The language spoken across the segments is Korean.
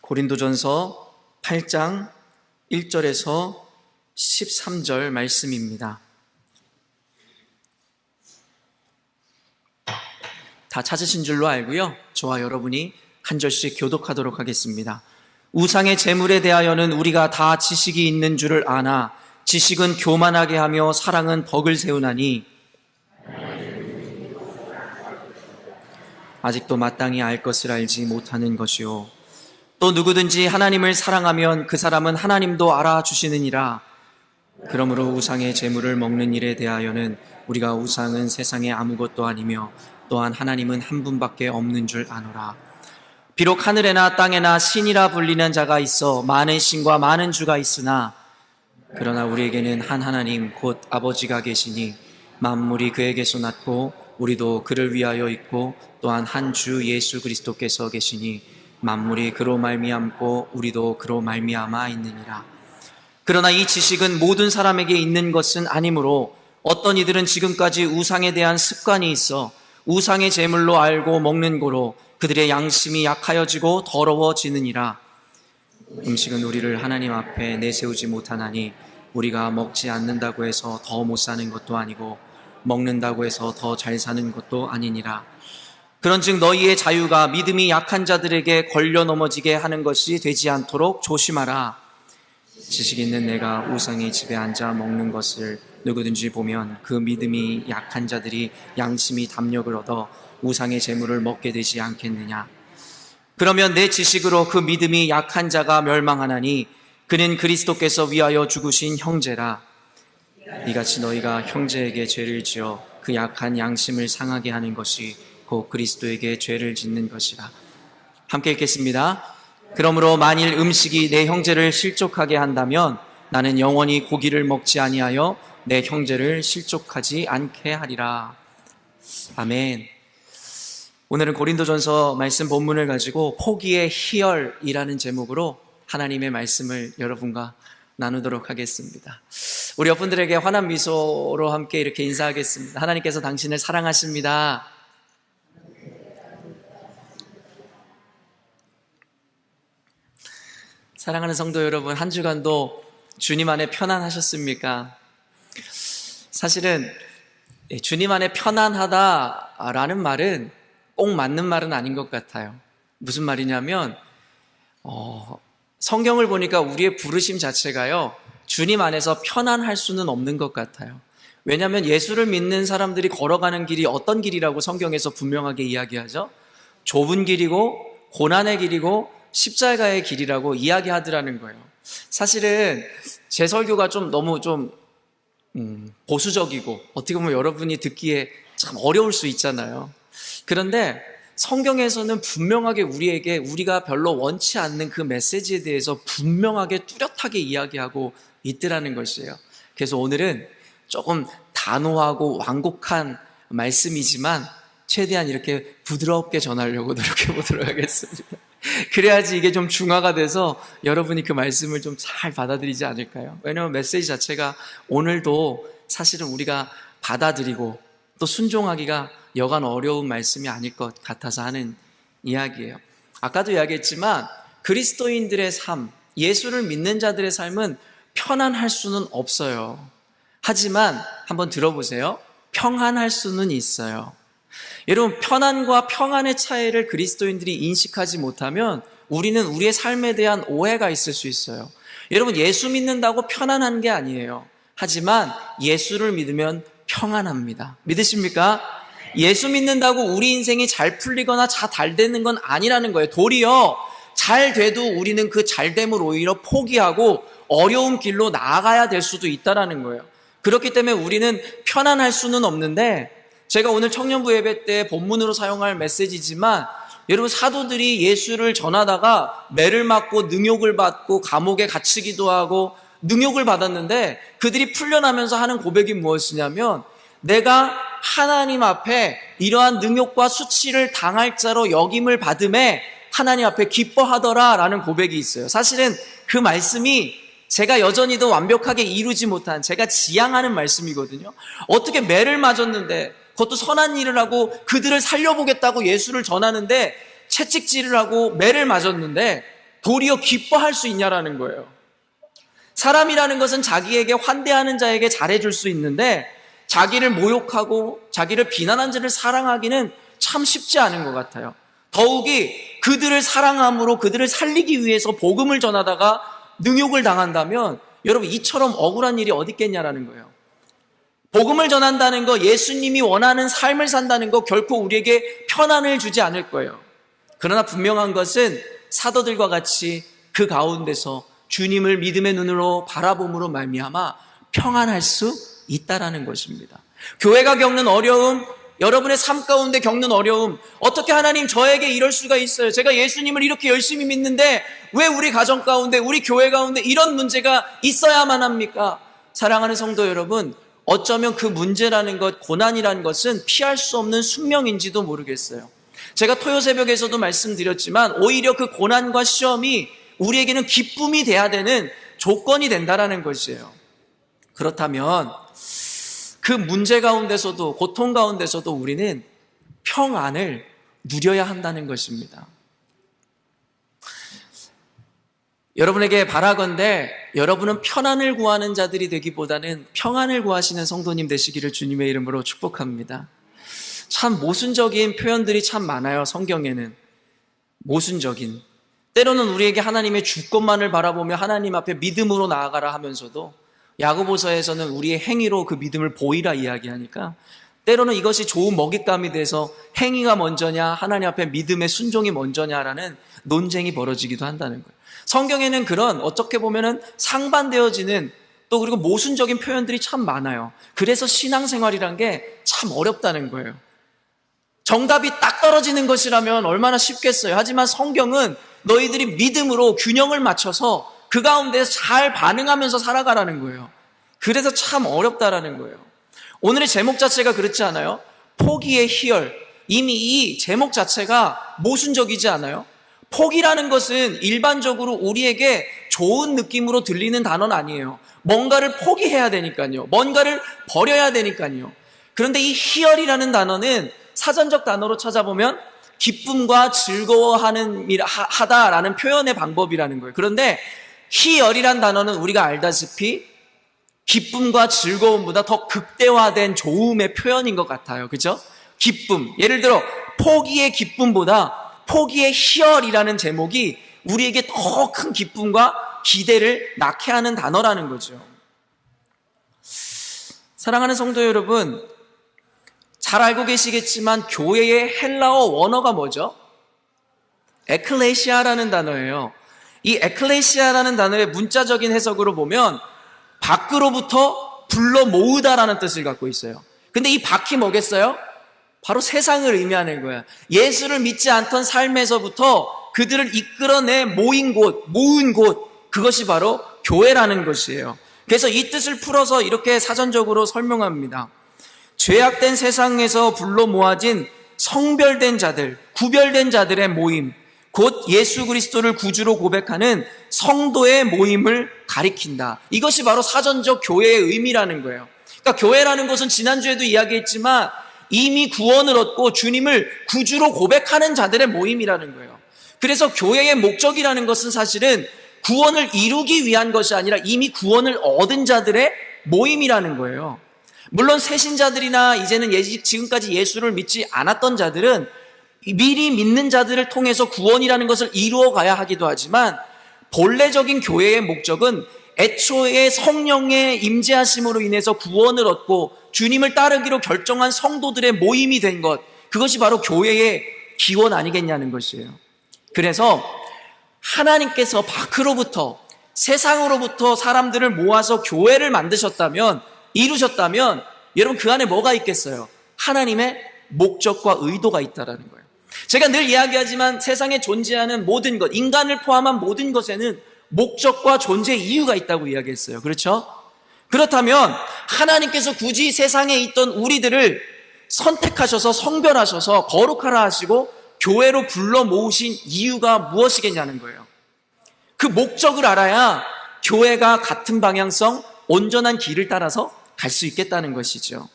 고린도전서 8장 1절에서 13절 말씀입니다. 다 찾으신 줄로 알고요. 저와 여러분이 한 절씩 교독하도록 하겠습니다. 우상의 제물에 대하여는 우리가 다 지식이 있는 줄을 아나 지식은 교만하게 하며 사랑은 덕을 세우나니 아직도 마땅히 알 것을 알지 못하는 것이요. 또 누구든지 하나님을 사랑하면 그 사람은 하나님도 알아주시느니라. 그러므로 우상의 제물을 먹는 일에 대하여는 우리가 우상은 세상에 아무것도 아니며 또한 하나님은 한 분밖에 없는 줄 아노라. 비록 하늘에나 땅에나 신이라 불리는 자가 있어 많은 신과 많은 주가 있으나 그러나 우리에게는 한 하나님 곧 아버지가 계시니 만물이 그에게서 났고 우리도 그를 위하여 있고 또한 한 주 예수 그리스도께서 계시니 만물이 그로 말미암고 우리도 그로 말미암아 있느니라. 그러나 이 지식은 모든 사람에게 있는 것은 아니므로 어떤 이들은 지금까지 우상에 대한 습관이 있어 우상의 제물로 알고 먹는 고로 그들의 양심이 약하여지고 더러워지느니라. 음식은 우리를 하나님 앞에 내세우지 못하나니 우리가 먹지 않는다고 해서 더 못 사는 것도 아니고 먹는다고 해서 더 잘 사는 것도 아니니라. 그런즉 너희의 자유가 믿음이 약한 자들에게 걸려 넘어지게 하는 것이 되지 않도록 조심하라. 지식 있는 내가 우상의 집에 앉아 먹는 것을 누구든지 보면 그 믿음이 약한 자들이 양심이 담력을 얻어 우상의 제물을 먹게 되지 않겠느냐. 그러면 내 지식으로 그 믿음이 약한 자가 멸망하나니 그는 그리스도께서 위하여 죽으신 형제라. 이같이 너희가 형제에게 죄를 지어 그 약한 양심을 상하게 하는 것이 곧 그리스도에게 죄를 짓는 것이라. 함께 읽겠습니다. 그러므로 만일 음식이 내 형제를 실족하게 한다면 나는 영원히 고기를 먹지 아니하여 내 형제를 실족하지 않게 하리라. 아멘. 오늘은 고린도전서 말씀 본문을 가지고 포기의 희열이라는 제목으로 하나님의 말씀을 여러분과 나누도록 하겠습니다. 우리 여러분들에게 환한 미소로 함께 이렇게 인사하겠습니다. 하나님께서 당신을 사랑하십니다. 사랑하는 성도 여러분, 한 주간도 주님 안에 편안하셨습니까? 사실은 주님 안에 편안하다라는 말은 꼭 맞는 말은 아닌 것 같아요. 무슨 말이냐면 성경을 보니까 우리의 부르심 자체가요, 주님 안에서 편안할 수는 없는 것 같아요. 왜냐하면 예수를 믿는 사람들이 걸어가는 길이 어떤 길이라고 성경에서 분명하게 이야기하죠? 좁은 길이고 고난의 길이고 십자가의 길이라고 이야기하더라는 거예요. 사실은 제 설교가 너무 보수적이고 어떻게 보면 여러분이 듣기에 참 어려울 수 있잖아요. 그런데 성경에서는 분명하게 우리에게 우리가 별로 원치 않는 그 메시지에 대해서 분명하게 뚜렷하게 이야기하고 있더라는 것이에요. 그래서 오늘은 조금 단호하고 완곡한 말씀이지만 최대한 이렇게 부드럽게 전하려고 노력해 보도록 하겠습니다. 그래야지 이게 좀 중화가 돼서 여러분이 그 말씀을 좀 잘 받아들이지 않을까요? 왜냐하면 메시지 자체가 오늘도 사실은 우리가 받아들이고 또 순종하기가 여간 어려운 말씀이 아닐 것 같아서 하는 이야기예요. 아까도 이야기했지만 그리스도인들의 삶, 예수를 믿는 자들의 삶은 편안할 수는 없어요. 하지만 한번 들어보세요. 평안할 수는 있어요. 여러분, 편안과 평안의 차이를 그리스도인들이 인식하지 못하면 우리는 우리의 삶에 대한 오해가 있을 수 있어요. 여러분, 예수 믿는다고 편안한 게 아니에요. 하지만 예수를 믿으면 평안합니다. 믿으십니까? 예수 믿는다고 우리 인생이 잘 풀리거나 잘 되는 건 아니라는 거예요. 도리어 잘 돼도 우리는 그 잘됨을 오히려 포기하고 어려운 길로 나아가야 될 수도 있다는 거예요. 그렇기 때문에 우리는 편안할 수는 없는데, 제가 오늘 청년부 예배 때 본문으로 사용할 메시지지만 여러분, 사도들이 예수를 전하다가 매를 맞고 능욕을 받고 감옥에 갇히기도 하고 능욕을 받았는데 그들이 풀려나면서 하는 고백이 무엇이냐면, 내가 하나님 앞에 이러한 능욕과 수치를 당할 자로 여김을 받음에 하나님 앞에 기뻐하더라 라는 고백이 있어요. 사실은 그 말씀이 제가 여전히도 완벽하게 이루지 못한, 제가 지향하는 말씀이거든요. 어떻게 매를 맞았는데, 그것도 선한 일을 하고 그들을 살려보겠다고 예수를 전하는데 채찍질을 하고 매를 맞았는데 도리어 기뻐할 수 있냐라는 거예요. 사람이라는 것은 자기에게 환대하는 자에게 잘해줄 수 있는데 자기를 모욕하고 자기를 비난한 자를 사랑하기는 참 쉽지 않은 것 같아요. 더욱이 그들을 사랑함으로 그들을 살리기 위해서 복음을 전하다가 능욕을 당한다면 여러분 이처럼 억울한 일이 어디 있겠냐라는 거예요. 복음을 전한다는 거, 예수님이 원하는 삶을 산다는 거 결코 우리에게 편안을 주지 않을 거예요. 그러나 분명한 것은 사도들과 같이 그 가운데서 주님을 믿음의 눈으로 바라봄으로 말미암아 평안할 수 있다라는 것입니다. 교회가 겪는 어려움, 여러분의 삶 가운데 겪는 어려움, 어떻게 하나님 저에게 이럴 수가 있어요? 제가 예수님을 이렇게 열심히 믿는데 왜 우리 가정 가운데, 우리 교회 가운데 이런 문제가 있어야만 합니까? 사랑하는 성도 여러분, 어쩌면 그 문제라는 것, 고난이라는 것은 피할 수 없는 숙명인지도 모르겠어요. 제가 토요새벽에서도 말씀드렸지만 오히려 그 고난과 시험이 우리에게는 기쁨이 돼야 되는 조건이 된다라는 것이에요. 그렇다면 그 문제 가운데서도, 고통 가운데서도 우리는 평안을 누려야 한다는 것입니다. 여러분에게 바라건대 여러분은 편안을 구하는 자들이 되기보다는 평안을 구하시는 성도님 되시기를 주님의 이름으로 축복합니다. 참 모순적인 표현들이 참 많아요. 성경에는 모순적인, 때로는 우리에게 하나님의 주권만을 바라보며 하나님 앞에 믿음으로 나아가라 하면서도 야고보서에서는 우리의 행위로 그 믿음을 보이라 이야기하니까 때로는 이것이 좋은 먹잇감이 돼서 행위가 먼저냐 하나님 앞에 믿음의 순종이 먼저냐라는 논쟁이 벌어지기도 한다는 거예요. 성경에는 그런 어떻게 보면은 상반되어지는 또 그리고 모순적인 표현들이 참 많아요. 그래서 신앙생활이란 게 참 어렵다는 거예요. 정답이 딱 떨어지는 것이라면 얼마나 쉽겠어요. 하지만 성경은 너희들이 믿음으로 균형을 맞춰서 그 가운데서 잘 반응하면서 살아가라는 거예요. 그래서 참 어렵다라는 거예요. 오늘의 제목 자체가 그렇지 않아요? 포기의 희열. 이미 이 제목 자체가 모순적이지 않아요? 포기라는 것은 일반적으로 우리에게 좋은 느낌으로 들리는 단어는 아니에요. 뭔가를 포기해야 되니까요. 뭔가를 버려야 되니까요. 그런데 이 희열이라는 단어는 사전적 단어로 찾아보면 기쁨과 즐거워하다라는 표현의 방법이라는 거예요. 그런데 희열이란 단어는 우리가 알다시피 기쁨과 즐거움보다 더 극대화된 좋음의 표현인 것 같아요. 그죠? 기쁨. 예를 들어 포기의 기쁨보다 포기의 희열이라는 제목이 우리에게 더 큰 기쁨과 기대를 낳게 하는 단어라는 거죠. 사랑하는 성도 여러분, 잘 알고 계시겠지만 교회의 헬라어 원어가 뭐죠? 에클레시아라는 단어예요. 이 에클레시아라는 단어의 문자적인 해석으로 보면 밖으로부터 불러 모으다라는 뜻을 갖고 있어요. 근데 이 밖이 뭐겠어요? 바로 세상을 의미하는 거야. 예수를 믿지 않던 삶에서부터 그들을 이끌어내 모은 곳, 그것이 바로 교회라는 것이에요. 그래서 이 뜻을 풀어서 이렇게 사전적으로 설명합니다. 죄악된 세상에서 불러 모아진 성별된 자들, 구별된 자들의 모임, 곧 예수 그리스도를 구주로 고백하는 성도의 모임을 가리킨다. 이것이 바로 사전적 교회의 의미라는 거예요. 그러니까 교회라는 것은 지난주에도 이야기했지만 이미 구원을 얻고 주님을 구주로 고백하는 자들의 모임이라는 거예요. 그래서 교회의 목적이라는 것은 사실은 구원을 이루기 위한 것이 아니라 이미 구원을 얻은 자들의 모임이라는 거예요. 물론 새신자들이나 이제는 지금까지 예수를 믿지 않았던 자들은 미리 믿는 자들을 통해서 구원이라는 것을 이루어 가야 하기도 하지만 본래적인 교회의 목적은 애초에 성령의 임재하심으로 인해서 구원을 얻고 주님을 따르기로 결정한 성도들의 모임이 된 것, 그것이 바로 교회의 기원 아니겠냐는 것이에요. 그래서 하나님께서 밖으로부터, 세상으로부터 사람들을 모아서 교회를 만드셨다면, 이루셨다면 여러분 그 안에 뭐가 있겠어요? 하나님의 목적과 의도가 있다라는 거예요. 제가 늘 이야기하지만 세상에 존재하는 모든 것, 인간을 포함한 모든 것에는 목적과 존재 이유가 있다고 이야기했어요. 그렇죠? 그렇다면 하나님께서 굳이 세상에 있던 우리들을 선택하셔서 성별하셔서 거룩하라 하시고 교회로 불러 모으신 이유가 무엇이겠냐는 거예요. 그 목적을 알아야 교회가 같은 방향성, 온전한 길을 따라서 갈 수 있겠다는 것이죠.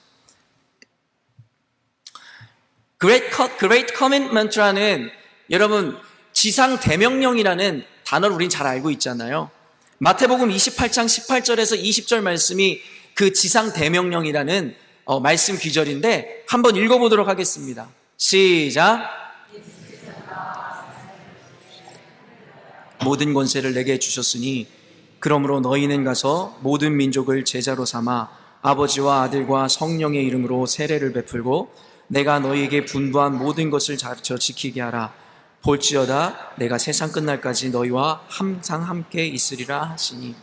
Great Commitment라는 여러분 지상 대명령이라는 단어를 우린 잘 알고 있잖아요. 마태복음 28장 18절에서 20절 말씀이 그 지상 대명령이라는 말씀 귀절인데 한번 읽어보도록 하겠습니다. 시작. 모든 권세를 내게 주셨으니 그러므로 너희는 가서 모든 민족을 제자로 삼아 아버지와 아들과 성령의 이름으로 세례를 베풀고 내가 너희에게 분부한 모든 것을 가르쳐 지키게 하라. 볼지어다 내가 세상 끝날까지 너희와 항상 함께 있으리라 하시니.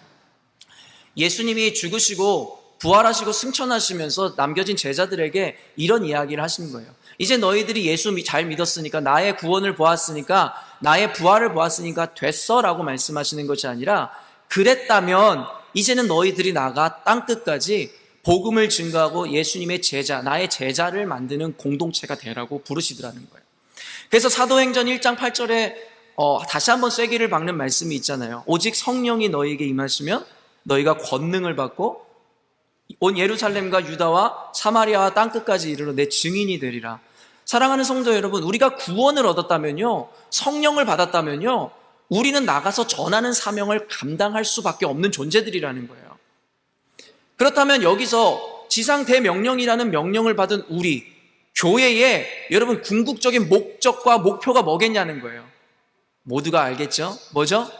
예수님이 죽으시고 부활하시고 승천하시면서 남겨진 제자들에게 이런 이야기를 하시는 거예요. 이제 너희들이 예수 잘 믿었으니까, 나의 구원을 보았으니까, 나의 부활을 보았으니까 됐어 라고 말씀하시는 것이 아니라, 그랬다면 이제는 너희들이 나가 땅끝까지 복음을 증거하고 예수님의 제자, 나의 제자를 만드는 공동체가 되라고 부르시더라는 거예요. 그래서 사도행전 1장 8절에 다시 한번 쐐기를 박는 말씀이 있잖아요. 오직 성령이 너희에게 임하시면 너희가 권능을 받고 온 예루살렘과 유다와 사마리아와 땅끝까지 이르러 내 증인이 되리라. 사랑하는 성도 여러분, 우리가 구원을 얻었다면요, 성령을 받았다면요, 우리는 나가서 전하는 사명을 감당할 수밖에 없는 존재들이라는 거예요. 그렇다면 여기서 지상 대명령이라는 명령을 받은 우리 교회에 여러분 궁극적인 목적과 목표가 뭐겠냐는 거예요. 모두가 알겠죠? 뭐죠?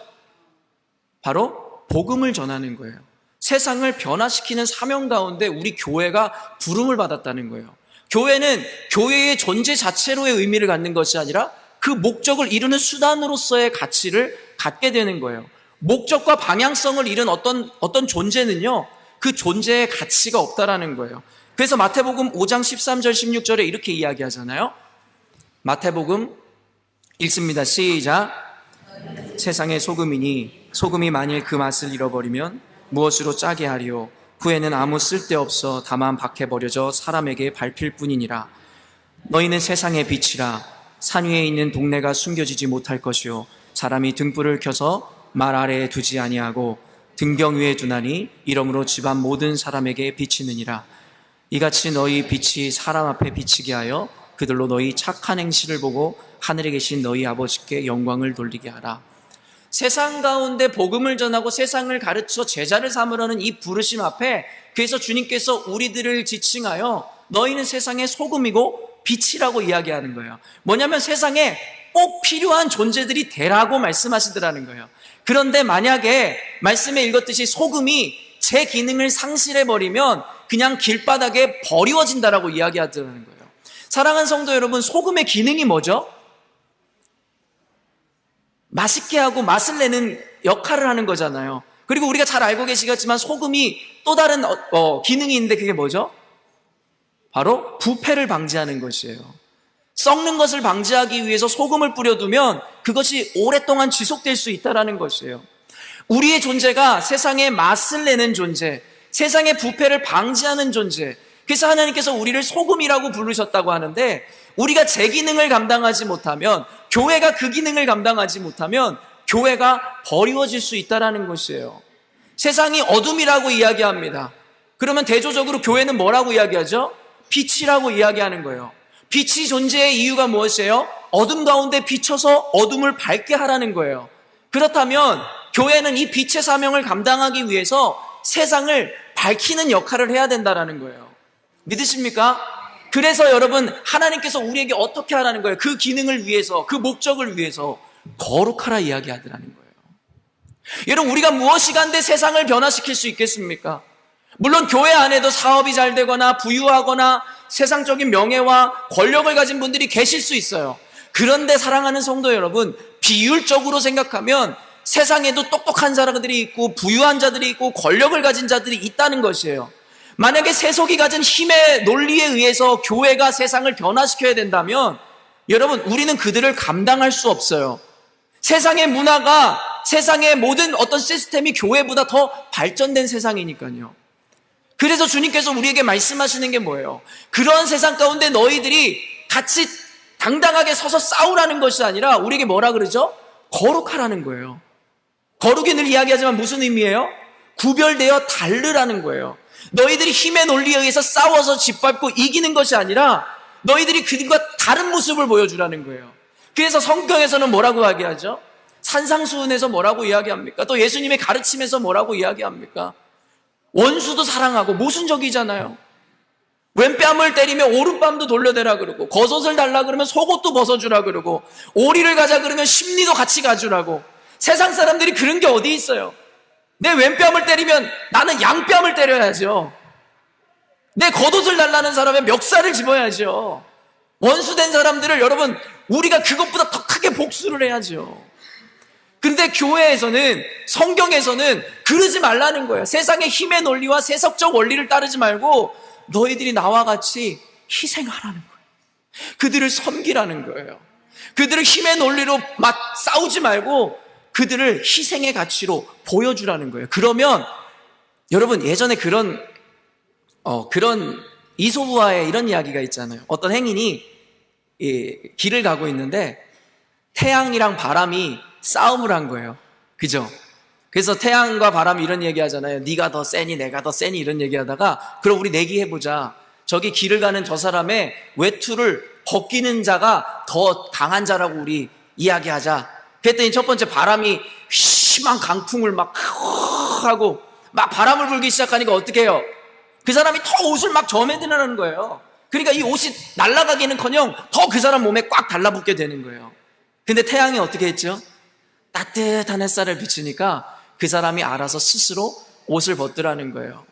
바로 복음을 전하는 거예요. 세상을 변화시키는 사명 가운데 우리 교회가 부름을 받았다는 거예요. 교회는 교회의 존재 자체로의 의미를 갖는 것이 아니라 그 목적을 이루는 수단으로서의 가치를 갖게 되는 거예요. 목적과 방향성을 잃은 어떤 존재는요, 그 존재의 가치가 없다라는 거예요. 그래서 마태복음 5장 13절 16절에 이렇게 이야기하잖아요. 마태복음 읽습니다. 시작. 세상의 소금이니 소금이 만일 그 맛을 잃어버리면 무엇으로 짜게 하리요? 후에는 아무 쓸데없어 다만 밖에 버려져 사람에게 밟힐 뿐이니라. 너희는 세상의 빛이라. 산 위에 있는 동네가 숨겨지지 못할 것이요, 사람이 등불을 켜서 말 아래에 두지 아니하고 등경 위에 두나니 이러므로 집안 모든 사람에게 비치느니라. 이같이 너희 빛이 사람 앞에 비치게 하여 그들로 너희 착한 행실을 보고 하늘에 계신 너희 아버지께 영광을 돌리게 하라. 세상 가운데 복음을 전하고 세상을 가르쳐 제자를 삼으라는 이 부르심 앞에, 그래서 주님께서 우리들을 지칭하여 너희는 세상의 소금이고 빛이라고 이야기하는 거예요. 뭐냐면 세상에 꼭 필요한 존재들이 되라고 말씀하시더라는 거예요. 그런데 만약에 말씀에 읽었듯이 소금이 제 기능을 상실해버리면 그냥 길바닥에 버리워진다라고 이야기하더라는 거예요. 사랑하는 성도 여러분, 소금의 기능이 뭐죠? 맛있게 하고 맛을 내는 역할을 하는 거잖아요. 그리고 우리가 잘 알고 계시겠지만 소금이 또 다른 기능이 있는데 그게 뭐죠? 바로 부패를 방지하는 것이에요. 썩는 것을 방지하기 위해서 소금을 뿌려두면 그것이 오랫동안 지속될 수 있다는 것이에요. 우리의 존재가 세상에 맛을 내는 존재, 세상의 부패를 방지하는 존재, 그래서 하나님께서 우리를 소금이라고 부르셨다고 하는데, 우리가 제 기능을 감당하지 못하면, 교회가 그 기능을 감당하지 못하면 교회가 버리워질 수 있다는 것이에요. 세상이 어둠이라고 이야기합니다. 그러면 대조적으로 교회는 뭐라고 이야기하죠? 빛이라고 이야기하는 거예요. 빛이 존재의 이유가 무엇이에요? 어둠 가운데 비춰서 어둠을 밝게 하라는 거예요. 그렇다면 교회는 이 빛의 사명을 감당하기 위해서 세상을 밝히는 역할을 해야 된다는 거예요. 믿으십니까? 그래서 여러분, 하나님께서 우리에게 어떻게 하라는 거예요? 그 기능을 위해서, 그 목적을 위해서 거룩하라 이야기하더라는 거예요. 여러분, 우리가 무엇이 간데 세상을 변화시킬 수 있겠습니까? 물론 교회 안에도 사업이 잘 되거나 부유하거나 세상적인 명예와 권력을 가진 분들이 계실 수 있어요. 그런데 사랑하는 성도 여러분, 비율적으로 생각하면 세상에도 똑똑한 사람들이 있고 부유한 자들이 있고 권력을 가진 자들이 있다는 것이에요. 만약에 세속이 가진 힘의 논리에 의해서 교회가 세상을 변화시켜야 된다면 여러분, 우리는 그들을 감당할 수 없어요. 세상의 문화가, 세상의 모든 어떤 시스템이 교회보다 더 발전된 세상이니까요. 그래서 주님께서 우리에게 말씀하시는 게 뭐예요? 그런 세상 가운데 너희들이 같이 당당하게 서서 싸우라는 것이 아니라 우리에게 뭐라 그러죠? 거룩하라는 거예요. 거룩이 늘 이야기하지만 무슨 의미예요? 구별되어 다르라는 거예요. 너희들이 힘의 논리에 의해서 싸워서 짓밟고 이기는 것이 아니라 너희들이 그들과 다른 모습을 보여주라는 거예요. 그래서 성경에서는 뭐라고 이야기하죠? 산상수훈에서 뭐라고 이야기합니까? 또 예수님의 가르침에서 뭐라고 이야기합니까? 원수도 사랑하고 모순적이잖아요. 왼뺨을 때리면 오른뺨도 돌려대라 그러고, 겉옷을 달라 그러면 속옷도 벗어주라 그러고, 오리를 가자 그러면 심리도 같이 가주라고. 세상 사람들이 그런 게 어디 있어요? 내 왼뺨을 때리면 나는 양뺨을 때려야죠. 내 겉옷을 달라는 사람의 멱살을 집어야죠. 원수된 사람들을 여러분, 우리가 그것보다 더 크게 복수를 해야죠. 근데 교회에서는, 성경에서는 그러지 말라는 거예요. 세상의 힘의 논리와 세속적 원리를 따르지 말고 너희들이 나와 같이 희생하라는 거예요. 그들을 섬기라는 거예요. 그들을 힘의 논리로 막 싸우지 말고 그들을 희생의 가치로 보여주라는 거예요. 그러면 여러분, 예전에 그런 이솝우화에 이런 이야기가 있잖아요. 어떤 행인이 길을 가고 있는데 태양이랑 바람이 싸움을 한 거예요. 그죠? 그래서 태양과 바람이 이런 얘기 하잖아요. 네가 더 세니 내가 더 세니 이런 얘기 하다가, 그럼 우리 내기해보자. 저기 길을 가는 저 사람의 외투를 벗기는 자가 더 강한 자라고 우리 이야기하자. 그랬더니 첫 번째 바람이 심한 강풍을 막 하고 막 바람을 불기 시작하니까 어떻게 해요? 그 사람이 더 옷을 막 저매드는 거예요. 그러니까 이 옷이 날아가기는커녕 더 그 사람 몸에 꽉 달라붙게 되는 거예요. 근데 태양이 어떻게 했죠? 따뜻한 햇살을 비추니까 그 사람이 알아서 스스로 옷을 벗더라는 거예요.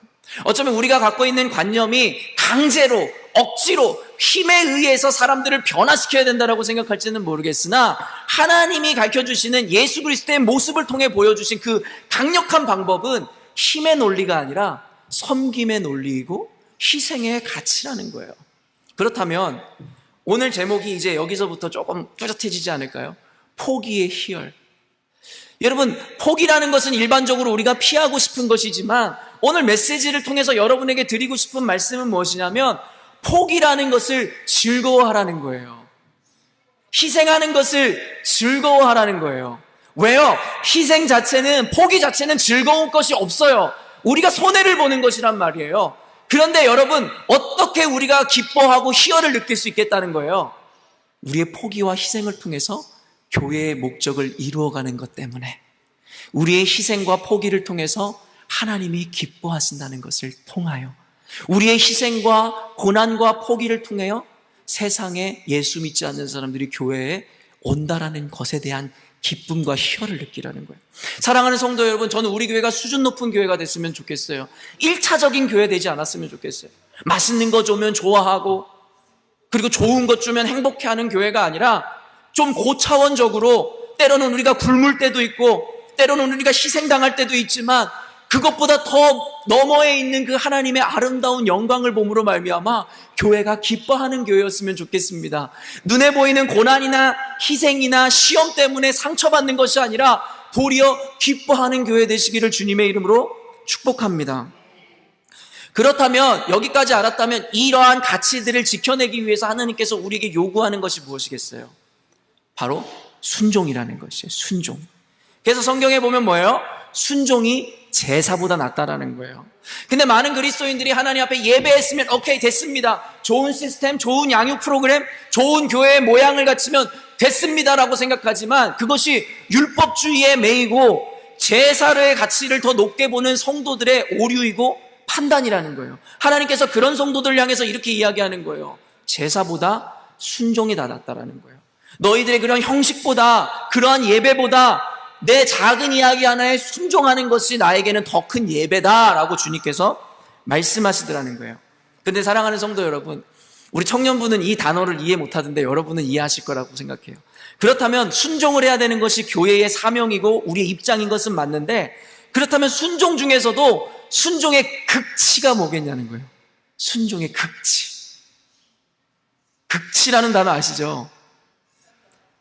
어쩌면 우리가 갖고 있는 관념이 강제로, 억지로, 힘에 의해서 사람들을 변화시켜야 된다고 생각할지는 모르겠으나, 하나님이 가르쳐주시는 예수 그리스도의 모습을 통해 보여주신 그 강력한 방법은 힘의 논리가 아니라 섬김의 논리이고 희생의 가치라는 거예요. 그렇다면 오늘 제목이 이제 여기서부터 조금 뚜렷해지지 않을까요? 포기의 희열. 여러분, 포기라는 것은 일반적으로 우리가 피하고 싶은 것이지만 오늘 메시지를 통해서 여러분에게 드리고 싶은 말씀은 무엇이냐면, 포기라는 것을 즐거워하라는 거예요. 희생하는 것을 즐거워하라는 거예요. 왜요? 희생 자체는, 포기 자체는 즐거운 것이 없어요. 우리가 손해를 보는 것이란 말이에요. 그런데 여러분, 어떻게 우리가 기뻐하고 희열을 느낄 수 있겠다는 거예요? 우리의 포기와 희생을 통해서 교회의 목적을 이루어가는 것 때문에, 우리의 희생과 포기를 통해서 하나님이 기뻐하신다는 것을 통하여, 우리의 희생과 고난과 포기를 통하여 세상에 예수 믿지 않는 사람들이 교회에 온다라는 것에 대한 기쁨과 희열을 느끼라는 거예요. 사랑하는 성도 여러분, 저는 우리 교회가 수준 높은 교회가 됐으면 좋겠어요. 1차적인 교회 되지 않았으면 좋겠어요. 맛있는 거 주면 좋아하고, 그리고 좋은 것 주면 행복해하는 교회가 아니라 좀 고차원적으로, 때로는 우리가 굶을 때도 있고 때로는 우리가 희생당할 때도 있지만 그것보다 더 너머에 있는 그 하나님의 아름다운 영광을 봄으로 말미암아 교회가 기뻐하는 교회였으면 좋겠습니다. 눈에 보이는 고난이나 희생이나 시험 때문에 상처받는 것이 아니라 도리어 기뻐하는 교회 되시기를 주님의 이름으로 축복합니다. 그렇다면, 여기까지 알았다면 이러한 가치들을 지켜내기 위해서 하나님께서 우리에게 요구하는 것이 무엇이겠어요? 바로 순종이라는 것이에요. 순종. 그래서 성경에 보면 뭐예요? 순종이 제사보다 낫다라는 거예요. 근데 많은 그리스도인들이 하나님 앞에 예배했으면 오케이, 됐습니다. 좋은 시스템, 좋은 양육 프로그램, 좋은 교회의 모양을 갖추면 됐습니다라고 생각하지만 그것이 율법주의에 매이고 제사의 가치를 더 높게 보는 성도들의 오류이고 판단이라는 거예요. 하나님께서 그런 성도들 향해서 이렇게 이야기하는 거예요. 제사보다 순종이 더 낫다라는 거예요. 너희들의 그런 형식보다, 그러한 예배보다 내 작은 이야기 하나에 순종하는 것이 나에게는 더 큰 예배다라고 주님께서 말씀하시더라는 거예요. 그런데 사랑하는 성도 여러분, 우리 청년부는 이 단어를 이해 못하던데 여러분은 이해하실 거라고 생각해요. 그렇다면 순종을 해야 되는 것이 교회의 사명이고 우리의 입장인 것은 맞는데, 그렇다면 순종 중에서도 순종의 극치가 뭐겠냐는 거예요. 순종의 극치. 극치라는 단어 아시죠?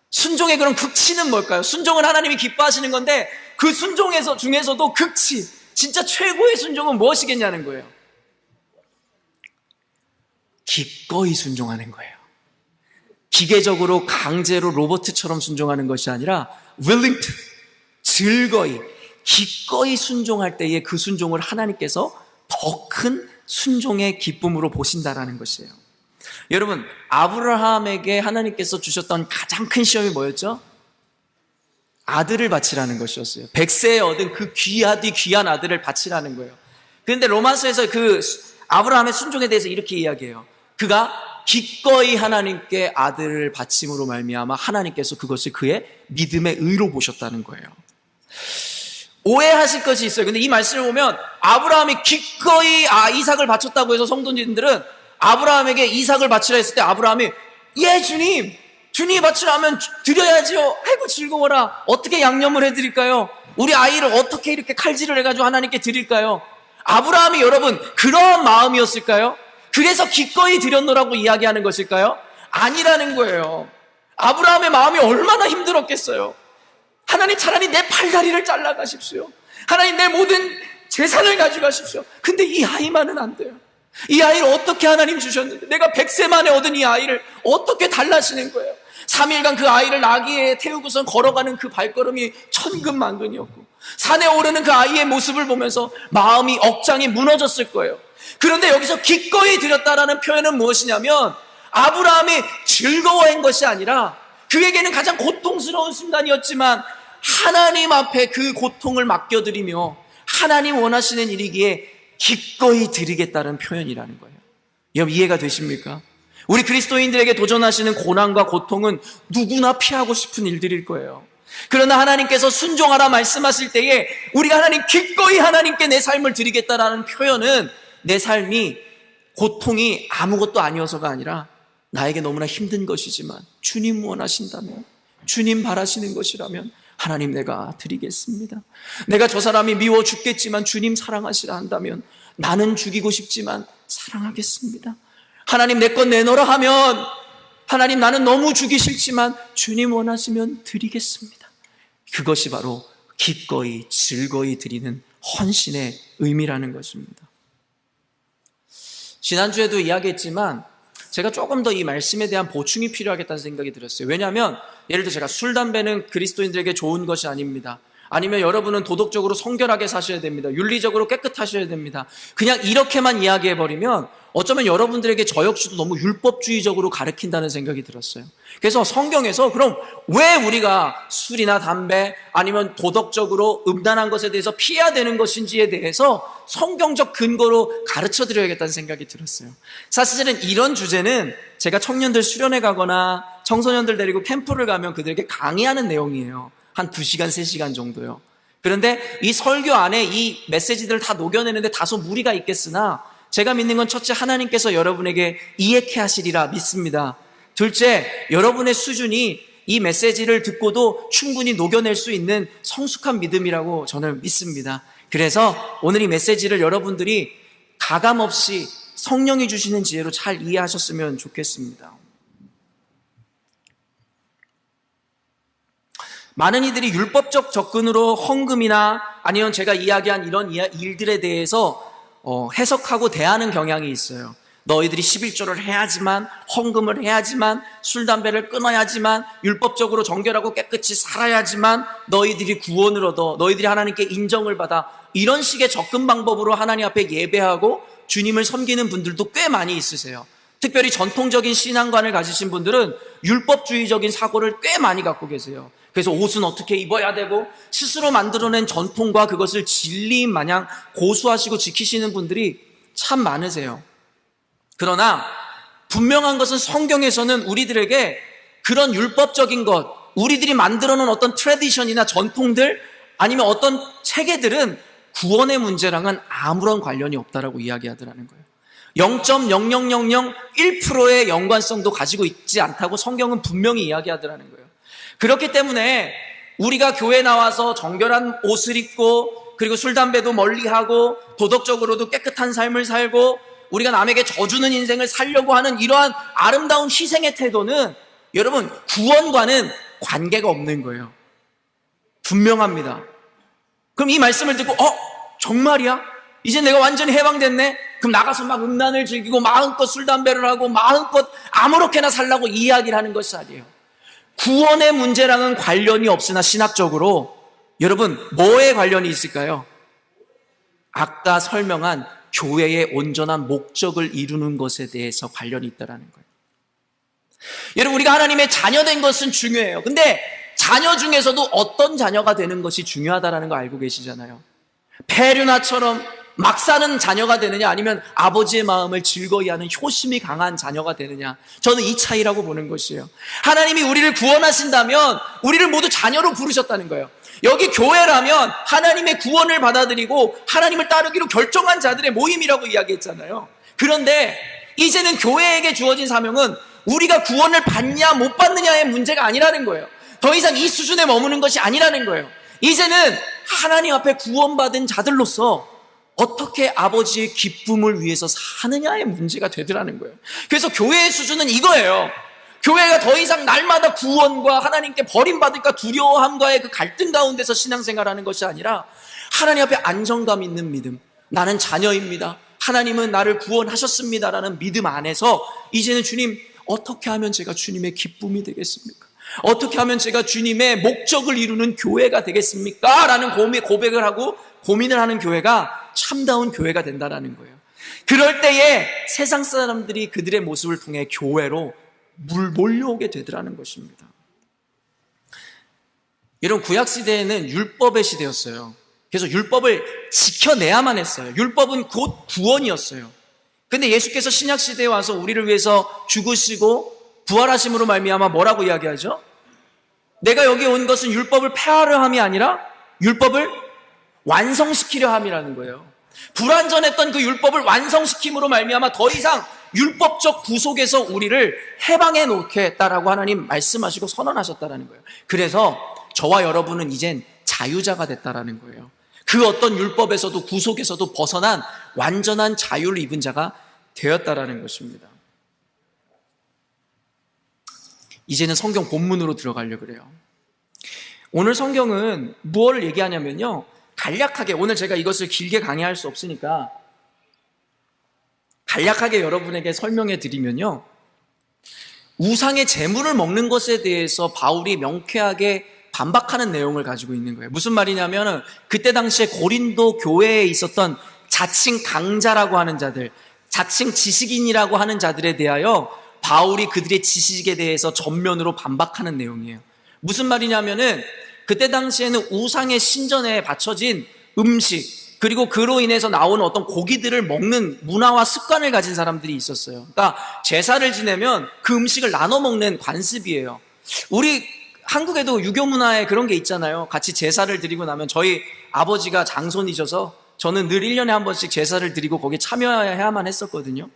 순종의 그런 극치는 뭘까요? 순종은 하나님이 기뻐하시는 건데 그 순종에서 중에서도 극치, 진짜 최고의 순종은 무엇이겠냐는 거예요. 기꺼이 순종하는 거예요. 기계적으로 강제로 로봇처럼 순종하는 것이 아니라 willing to, 즐거이, 기꺼이 순종할 때에 그 순종을 하나님께서 더 큰 순종의 기쁨으로 보신다라는 것이에요. 여러분, 아브라함에게 하나님께서 주셨던 가장 큰 시험이 뭐였죠? 아들을 바치라는 것이었어요. 100세에 얻은 그 귀한 아들을 바치라는 거예요. 그런데 로마서에서 그 아브라함의 순종에 대해서 이렇게 이야기해요. 그가 기꺼이 하나님께 아들을 바침으로 말미암아 하나님께서 그것을 그의 믿음의 의로 보셨다는 거예요. 오해하실 것이 있어요. 근데 이 말씀을 보면 아브라함이 기꺼이 이삭을 바쳤다고 해서 성도님들은 아브라함에게 이삭을 바치라 했을 때 아브라함이 예 주님이 바치라면 드려야지요. 아이고 즐거워라. 어떻게 양념을 해드릴까요? 우리 아이를 어떻게 이렇게 칼질을 해가지고 하나님께 드릴까요? 아브라함이 여러분 그런 마음이었을까요? 그래서 기꺼이 드렸노라고 이야기하는 것일까요? 아니라는 거예요. 아브라함의 마음이 얼마나 힘들었겠어요. 하나님 차라리 내 팔다리를 잘라가십시오. 하나님 내 모든 재산을 가져가십시오. 근데 이 아이만은 안 돼요. 이 아이를 어떻게 하나님 주셨는데 내가 100세 만에 얻은 이 아이를 어떻게 달라시는 거예요. 3일간 그 아이를 나귀에 태우고선 걸어가는 그 발걸음이 천근만근이었고 산에 오르는 그 아이의 모습을 보면서 마음이 억장이 무너졌을 거예요. 그런데 여기서 기꺼이 드렸다라는 표현은 무엇이냐면 아브라함이 즐거워한 것이 아니라 그에게는 가장 고통스러운 순간이었지만 하나님 앞에 그 고통을 맡겨드리며 하나님 원하시는 일이기에 기꺼이 드리겠다는 표현이라는 거예요. 여러분 이해가 되십니까? 우리 그리스도인들에게 도전하시는 고난과 고통은 누구나 피하고 싶은 일들일 거예요. 그러나 하나님께서 순종하라 말씀하실 때에 우리가 하나님 기꺼이 하나님께 내 삶을 드리겠다라는 표현은 내 삶이 고통이 아무것도 아니어서가 아니라 나에게 너무나 힘든 것이지만 주님 원하신다면 주님 바라시는 것이라면 하나님 내가 드리겠습니다. 내가 저 사람이 미워 죽겠지만 주님 사랑하시라 한다면 나는 죽이고 싶지만 사랑하겠습니다. 하나님 내 것 내놓으라 하면 하나님 나는 너무 주기 싫지만 주님 원하시면 드리겠습니다. 그것이 바로 기꺼이 즐거이 드리는 헌신의 의미라는 것입니다. 지난주에도 이야기했지만 제가 조금 더 이 말씀에 대한 보충이 필요하겠다는 생각이 들었어요. 왜냐하면 예를 들어 제가 술, 담배는 그리스도인들에게 좋은 것이 아닙니다. 아니면 여러분은 도덕적으로 성결하게 사셔야 됩니다. 윤리적으로 깨끗하셔야 됩니다. 그냥 이렇게만 이야기해버리면 어쩌면 여러분들에게 저 역시도 너무 율법주의적으로 가르친다는 생각이 들었어요. 그래서 성경에서 그럼 왜 우리가 술이나 담배 아니면 도덕적으로 음란한 것에 대해서 피해야 되는 것인지에 대해서 성경적 근거로 가르쳐드려야겠다는 생각이 들었어요. 사실은 이런 주제는 제가 청년들 수련회 가거나 청소년들 데리고 캠프를 가면 그들에게 강의하는 내용이에요. 한 2시간, 3시간 정도요. 그런데 이 설교 안에 이 메시지들을 다 녹여내는데 다소 무리가 있겠으나 제가 믿는 건 첫째, 하나님께서 여러분에게 이해케 하시리라 믿습니다. 둘째, 여러분의 수준이 이 메시지를 듣고도 충분히 녹여낼 수 있는 성숙한 믿음이라고 저는 믿습니다. 그래서 오늘 이 메시지를 여러분들이 가감없이 성령이 주시는 지혜로 잘 이해하셨으면 좋겠습니다. 많은 이들이 율법적 접근으로 헌금이나 아니면 제가 이야기한 이런 일들에 대해서 해석하고 대하는 경향이 있어요. 너희들이 11조를 해야지만, 헌금을 해야지만, 술, 담배를 끊어야지만, 율법적으로 정결하고 깨끗이 살아야지만 너희들이 구원을 얻어, 너희들이 하나님께 인정을 받아. 이런 식의 접근 방법으로 하나님 앞에 예배하고 주님을 섬기는 분들도 꽤 많이 있으세요. 특별히 전통적인 신앙관을 가지신 분들은 율법주의적인 사고를 꽤 많이 갖고 계세요. 그래서 옷은 어떻게 입어야 되고 스스로 만들어낸 전통과 그것을 진리인 마냥 고수하시고 지키시는 분들이 참 많으세요. 그러나 분명한 것은 성경에서는 우리들에게 그런 율법적인 것, 우리들이 만들어 놓은 어떤 트래디션이나 전통들 아니면 어떤 체계들은 구원의 문제랑은 아무런 관련이 없다라고 이야기하더라는 거예요. 0.00001%의 연관성도 가지고 있지 않다고 성경은 분명히 이야기하더라는 거예요. 그렇기 때문에 우리가 교회 나와서 정결한 옷을 입고 그리고 술, 담배도 멀리하고 도덕적으로도 깨끗한 삶을 살고 우리가 남에게 져주는 인생을 살려고 하는 이러한 아름다운 희생의 태도는 여러분 구원과는 관계가 없는 거예요. 분명합니다. 그럼 이 말씀을 듣고 정말이야? 이제 내가 완전히 해방됐네? 그럼 나가서 막 음란을 즐기고 마음껏 술, 담배를 하고 마음껏 아무렇게나 살라고 이야기를 하는 것이 아니에요. 구원의 문제랑은 관련이 없으나 신학적으로 여러분 뭐에 관련이 있을까요? 아까 설명한 교회의 온전한 목적을 이루는 것에 대해서 관련이 있다는 거예요. 여러분 우리가 하나님의 자녀된 것은 중요해요. 근데 자녀 중에서도 어떤 자녀가 되는 것이 중요하다는 거 알고 계시잖아요. 페류나처럼 막 사는 자녀가 되느냐, 아니면 아버지의 마음을 즐거이 하는 효심이 강한 자녀가 되느냐, 저는 이 차이라고 보는 것이에요. 하나님이 우리를 구원하신다면 우리를 모두 자녀로 부르셨다는 거예요. 여기 교회라면 하나님의 구원을 받아들이고 하나님을 따르기로 결정한 자들의 모임이라고 이야기했잖아요. 그런데 이제는 교회에게 주어진 사명은 우리가 구원을 받냐 못 받느냐의 문제가 아니라는 거예요. 더 이상 이 수준에 머무는 것이 아니라는 거예요. 이제는 하나님 앞에 구원받은 자들로서 어떻게 아버지의 기쁨을 위해서 사느냐의 문제가 되더라는 거예요. 그래서 교회의 수준은 이거예요. 교회가 더 이상 날마다 구원과 하나님께 버림받을까 두려움과의 그 갈등 가운데서 신앙생활하는 것이 아니라 하나님 앞에 안정감 있는 믿음, 나는 자녀입니다, 하나님은 나를 구원하셨습니다라는 믿음 안에서 이제는 주님, 어떻게 하면 제가 주님의 기쁨이 되겠습니까? 어떻게 하면 제가 주님의 목적을 이루는 교회가 되겠습니까? 라는 고백을 하고 고민을 하는 교회가 참다운 교회가 된다는 거예요. 그럴 때에 세상 사람들이 그들의 모습을 통해 교회로 몰려오게 되더라는 것입니다. 이런 구약시대에는 율법의 시대였어요. 그래서 율법을 지켜내야만 했어요. 율법은 곧 구원이었어요. 근데 예수께서 신약시대에 와서 우리를 위해서 죽으시고 부활하심으로 말미암아 뭐라고 이야기하죠? 내가 여기 온 것은 율법을 폐하려 함이 아니라 율법을 완성시키려 함이라는 거예요. 불완전했던 그 율법을 완성시킴으로 말미암아 더 이상 율법적 구속에서 우리를 해방해 놓겠다라고 하나님 말씀하시고 선언하셨다라는 거예요. 그래서 저와 여러분은 이젠 자유자가 됐다라는 거예요. 그 어떤 율법에서도 구속에서도 벗어난 완전한 자유를 입은 자가 되었다라는 것입니다. 이제는 성경 본문으로 들어가려고 그래요. 오늘 성경은 무엇을 얘기하냐면요, 간략하게, 오늘 제가 이것을 길게 강의할 수 없으니까 간략하게 여러분에게 설명해 드리면요, 우상의 재물을 먹는 것에 대해서 바울이 명쾌하게 반박하는 내용을 가지고 있는 거예요. 무슨 말이냐면, 그때 당시에 고린도 교회에 있었던 자칭 강자라고 하는 자들, 자칭 지식인이라고 하는 자들에 대하여 바울이 그들의 지식에 대해서 전면으로 반박하는 내용이에요. 무슨 말이냐면은, 그때 당시에는 우상의 신전에 바쳐진 음식, 그리고 그로 인해서 나오는 어떤 고기들을 먹는 문화와 습관을 가진 사람들이 있었어요. 그러니까 제사를 지내면 그 음식을 나눠 먹는 관습이에요. 우리 한국에도 유교 문화에 그런 게 있잖아요. 같이 제사를 드리고 나면, 저희 아버지가 장손이셔서 저는 늘 1년에 한 번씩 제사를 드리고 거기에 참여해야만 했었거든요.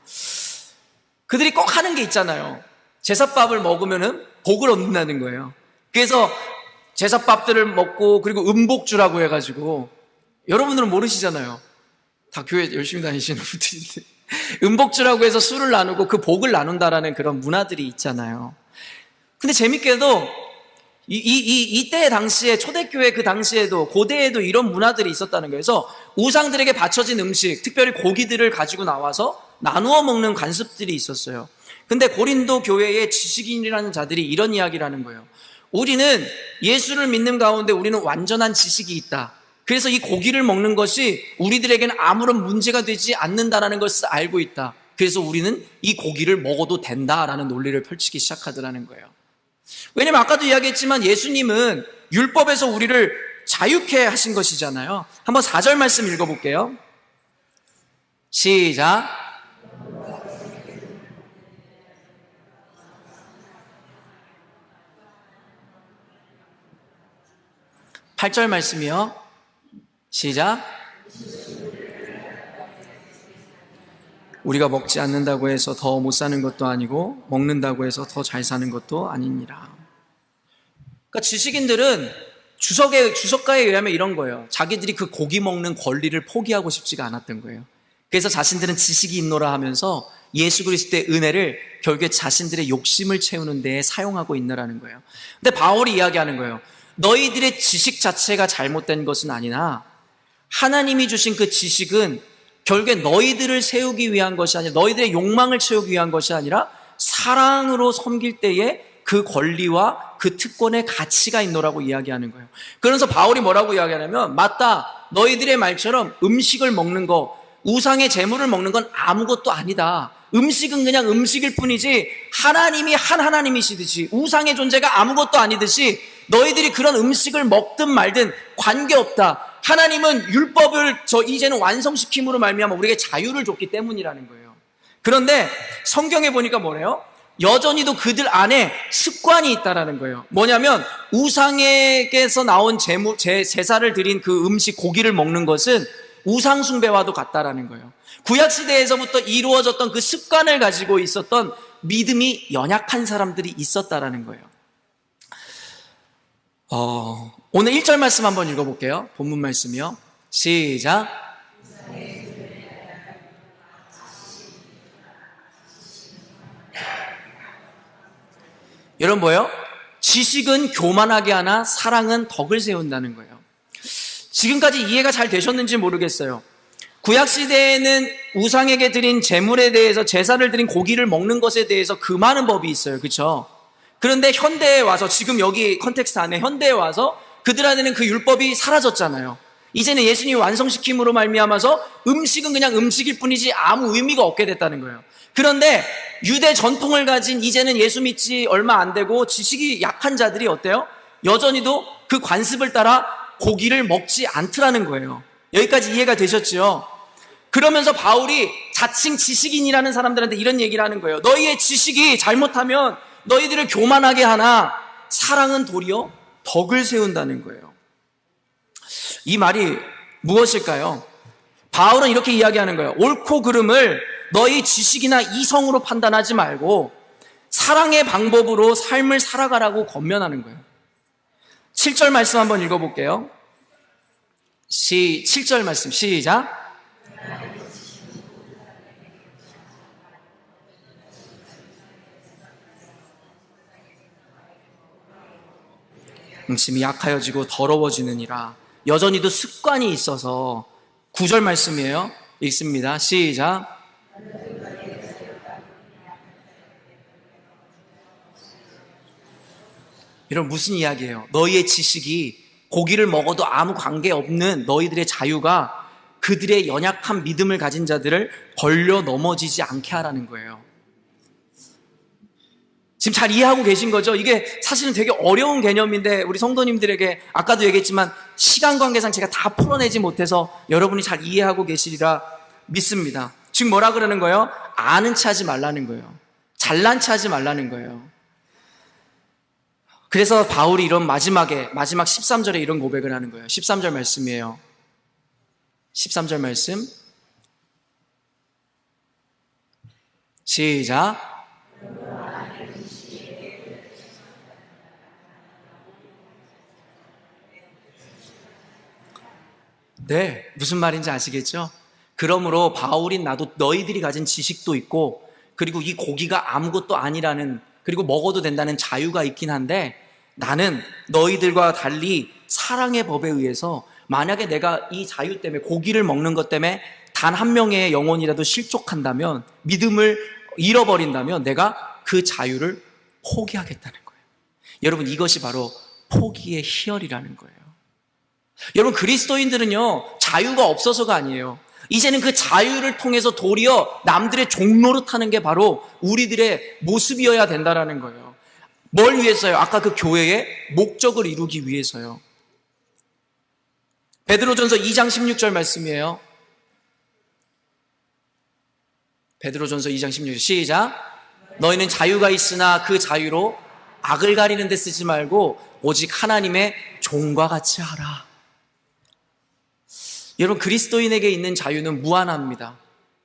그들이 꼭 하는 게 있잖아요. 제사밥을 먹으면은 복을 얻는다는 거예요. 그래서 제사밥들을 먹고, 그리고 음복주라고 해가지고, 여러분들은 모르시잖아요. 다 교회 열심히 다니시는 분들인데, 음복주라고 해서 술을 나누고 그 복을 나눈다라는 그런 문화들이 있잖아요. 근데 재밌게도 이때 당시에, 초대교회 그 당시에도, 고대에도 이런 문화들이 있었다는 거예요. 그래서 우상들에게 바쳐진 음식, 특별히 고기들을 가지고 나와서 나누어 먹는 관습들이 있었어요. 근데 고린도 교회의 지식인이라는 자들이 이런 이야기를 하는 거예요. 우리는 예수를 믿는 가운데 우리는 완전한 지식이 있다. 그래서 이 고기를 먹는 것이 우리들에게는 아무런 문제가 되지 않는다는 것을 알고 있다. 그래서 우리는 이 고기를 먹어도 된다라는 논리를 펼치기 시작하더라는 거예요. 왜냐면 아까도 이야기했지만 예수님은 율법에서 우리를 자유케 하신 것이잖아요. 한번 4절 말씀 읽어볼게요. 시작. 8절 말씀이요. 시작. 우리가 먹지 않는다고 해서 더 못 사는 것도 아니고 먹는다고 해서 더 잘 사는 것도 아니니라. 그러니까 지식인들은 주석가에 의하면 이런 거예요. 자기들이 그 고기 먹는 권리를 포기하고 싶지가 않았던 거예요. 그래서 자신들은 지식이 있노라 하면서 예수 그리스도의 은혜를 결국에 자신들의 욕심을 채우는 데에 사용하고 있노라는 거예요. 근데 바울이 이야기하는 거예요. 너희들의 지식 자체가 잘못된 것은 아니나 하나님이 주신 그 지식은 결국에 너희들을 세우기 위한 것이 아니라, 너희들의 욕망을 채우기 위한 것이 아니라 사랑으로 섬길 때에 그 권리와 그 특권의 가치가 있노라고 이야기하는 거예요. 그래서 바울이 뭐라고 이야기하냐면, 맞다, 너희들의 말처럼 음식을 먹는 거, 우상의 재물을 먹는 건 아무것도 아니다. 음식은 그냥 음식일 뿐이지 하나님이 한 하나님이시듯이, 우상의 존재가 아무것도 아니듯이 너희들이 그런 음식을 먹든 말든 관계없다. 하나님은 율법을 이제는 완성시킴으로 말미암아 우리에게 자유를 줬기 때문이라는 거예요. 그런데 성경에 보니까 뭐래요? 여전히도 그들 안에 습관이 있다라는 거예요. 뭐냐면 우상에게서 나온 제사를 드린 그 음식 고기를 먹는 것은 우상 숭배와도 같다라는 거예요. 구약 시대에서부터 이루어졌던 그 습관을 가지고 있었던 믿음이 연약한 사람들이 있었다라는 거예요. 오늘 1절 말씀 한번 읽어볼게요. 본문 말씀이요. 시작. 여러분 뭐예요? 지식은 교만하게 하나 사랑은 덕을 세운다는 거예요. 지금까지 이해가 잘 되셨는지 모르겠어요. 구약시대에는 우상에게 드린 제물에 대해서 제사를 드린 고기를 먹는 것에 대해서 금하는 법이 있어요. 그렇죠? 그런데 현대에 와서 지금 여기 컨텍스트 안에 현대에 와서 그들한테는 그 율법이 사라졌잖아요. 이제는 예수님이 완성시킴으로 말미암아서 음식은 그냥 음식일 뿐이지 아무 의미가 없게 됐다는 거예요. 그런데 유대 전통을 가진 이제는 예수 믿지 얼마 안 되고 지식이 약한 자들이 어때요? 여전히도 그 관습을 따라 고기를 먹지 않더라는 거예요. 여기까지 이해가 되셨죠? 그러면서 바울이 자칭 지식인이라는 사람들한테 이런 얘기를 하는 거예요. 너희의 지식이 잘못하면 너희들을 교만하게 하나 사랑은 도리어 덕을 세운다는 거예요. 이 말이 무엇일까요? 바울은 이렇게 이야기하는 거예요. 옳고 그름을 너희 지식이나 이성으로 판단하지 말고 사랑의 방법으로 삶을 살아가라고 권면하는 거예요. 7절 말씀 한번 읽어볼게요. 7절 말씀 시작. 심히 약하여지고 더러워지느니라. 여전히도 습관이 있어서 9절 말씀이에요. 읽습니다. 시작. 여러분 무슨 이야기예요? 너희의 지식이 고기를 먹어도 아무 관계없는 너희들의 자유가 그들의 연약한 믿음을 가진 자들을 걸려 넘어지지 않게 하라는 거예요. 지금 잘 이해하고 계신 거죠? 이게 사실은 되게 어려운 개념인데 우리 성도님들에게 아까도 얘기했지만 시간 관계상 제가 다 풀어내지 못해서 여러분이 잘 이해하고 계시리라 믿습니다. 지금 뭐라 그러는 거예요? 아는 체 하지 말라는 거예요. 잘난 체 하지 말라는 거예요. 그래서 바울이 이런 마지막 13절에 이런 고백을 하는 거예요. 13절 말씀이에요. 13절 말씀 시작. 네, 무슨 말인지 아시겠죠? 그러므로 바울인 나도 너희들이 가진 지식도 있고 그리고 이 고기가 아무것도 아니라는 그리고 먹어도 된다는 자유가 있긴 한데 나는 너희들과 달리 사랑의 법에 의해서 만약에 내가 이 자유 때문에 고기를 먹는 것 때문에 단 한 명의 영혼이라도 실족한다면 믿음을 잃어버린다면 내가 그 자유를 포기하겠다는 거예요. 여러분 이것이 바로 포기의 희열이라는 거예요. 여러분 그리스도인들은요 자유가 없어서가 아니에요. 이제는 그 자유를 통해서 도리어 남들의 종노릇하는 게 바로 우리들의 모습이어야 된다는 거예요. 뭘 위해서요? 아까 그 교회의 목적을 이루기 위해서요. 베드로전서 2장 16절 말씀이에요. 베드로전서 2장 16절 시작. 너희는 자유가 있으나 그 자유로 악을 가리는 데 쓰지 말고 오직 하나님의 종과 같이 하라. 여러분 그리스도인에게 있는 자유는 무한합니다.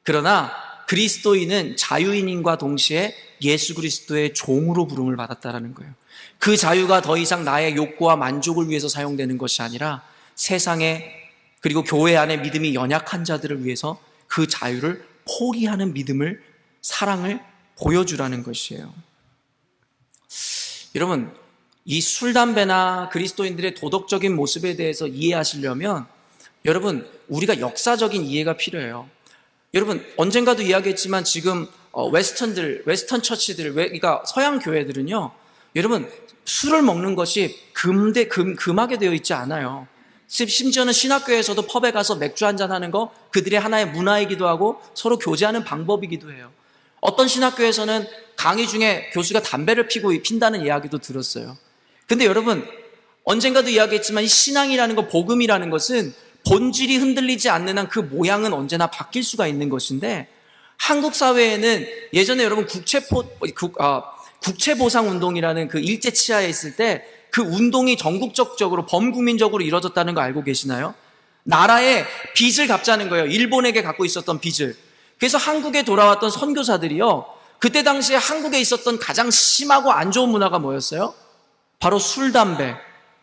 그러나 그리스도인은 자유인인과 동시에 예수 그리스도의 종으로 부름을 받았다는 거예요. 그 자유가 더 이상 나의 욕구와 만족을 위해서 사용되는 것이 아니라 세상에 그리고 교회 안에 믿음이 연약한 자들을 위해서 그 자유를 포기하는 믿음을 사랑을 보여주라는 것이에요. 여러분 이 술, 담배나 그리스도인들의 도덕적인 모습에 대해서 이해하시려면 여러분 우리가 역사적인 이해가 필요해요. 여러분 언젠가도 이야기했지만 지금 웨스턴 처치들 그러니까 서양 교회들은요 여러분 술을 먹는 것이 금하게 되어 있지 않아요. 심지어는 신학교에서도 펍에 가서 맥주 한잔 하는 거 그들의 하나의 문화이기도 하고 서로 교제하는 방법이기도 해요. 어떤 신학교에서는 강의 중에 교수가 담배를 핀다는 이야기도 들었어요. 근데 여러분 언젠가도 이야기했지만 이 신앙이라는 것, 복음이라는 것은 본질이 흔들리지 않는 한 그 모양은 언제나 바뀔 수가 있는 것인데, 한국 사회에는 예전에 여러분 국채보상운동이라는 그 일제 치하에 있을 때 그 운동이 전국적으로 범국민적으로 이루어졌다는 거 알고 계시나요? 나라에 빚을 갚자는 거예요. 일본에게 갖고 있었던 빚을. 그래서 한국에 돌아왔던 선교사들이요, 그때 당시에 한국에 있었던 가장 심하고 안 좋은 문화가 뭐였어요? 바로 술, 담배,